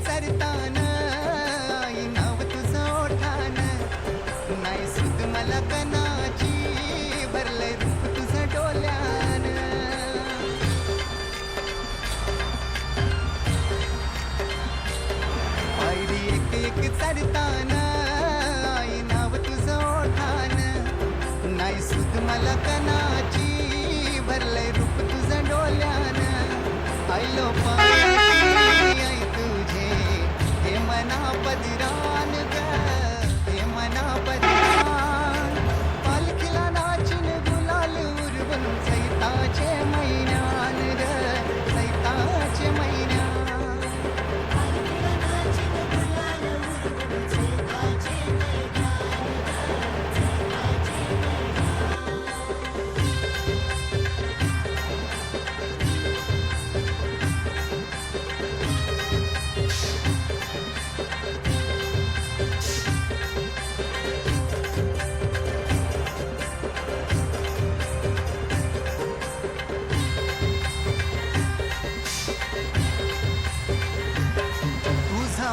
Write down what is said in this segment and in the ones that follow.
चरतान आई नाव तुझं ओठान नाही सुद मला कनाची भरलंय रूप तुझं डोल्यान पायरी एक चरतान आई नाव तुझं ओठान नाही सुद मला कनाची भरलंय रूप तुझं डोल्यान आयलो आई तुझे हे मना पदिरान ग हे मना पदिरान पालखीला नाचिन गुलाल उरवून सैताचे महिन्यान ग सैताचे महिन्यान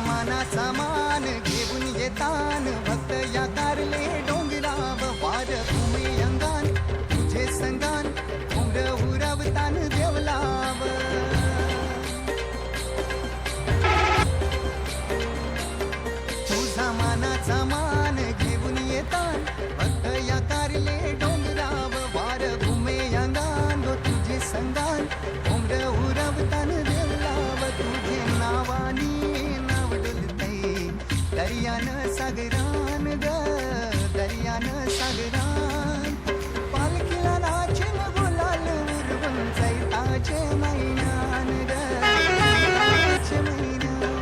मानाचा मान घेऊन येतान भक्त या कारले डोंगराव वार भूमी अंगान तुझे संगान उमर उरवतान देवलाव तुझा मानाचा मान घेऊन येतान भक्त या कारले डोंगराव वार भूमी अंगान तुझे संगान उमर उरवतान देवलाव तुझे नावानी दर्यान सागरान ग दर्यान सागरान पालखीला नाचिन गुलाल उरवून चैताचे महिन्यान ग चैताचे महिन्यान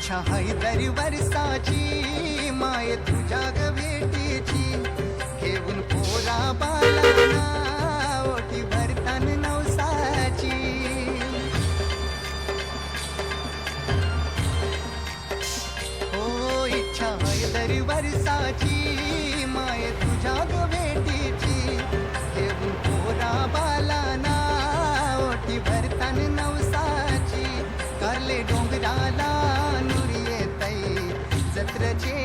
इच्छा हाय दरी वर्षाची माय तुझ्या ग भेटीची घेऊन पोरा बालाना ओटी भरतान नवसाची हो इच्छा हाय दरी वर्षाची माय तुझ्या ग भेटीची घेऊन पोरा बालाना ओटी भरतान नवसाची कारले डोंगराला जत्रचे